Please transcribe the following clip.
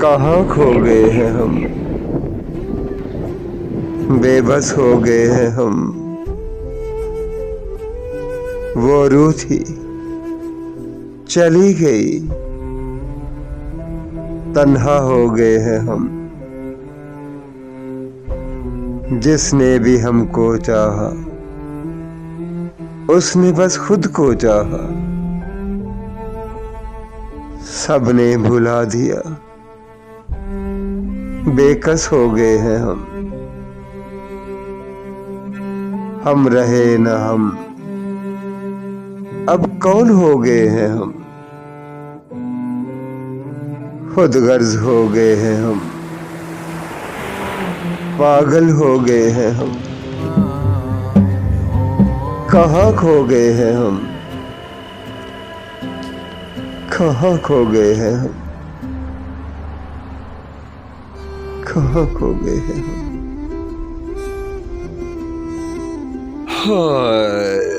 कहाँ खो गए हैं हम, बेबस हो गए हैं हम। वो रूह थी चली गई, तन्हा हो गए हैं हम। जिसने भी हमको चाहा उसने बस खुद को चाहा, सबने भुला दिया, बेकस हो गए हैं हम रहे न हम, अब कौन हो गए हैं हम। खुद गर्ज हो गए हैं हम, पागल हो गए हैं हम। कहाँ खो गए हैं हम, कहाँ खो गए हैं हम, कहाँ खो गए हैं हम। हाय।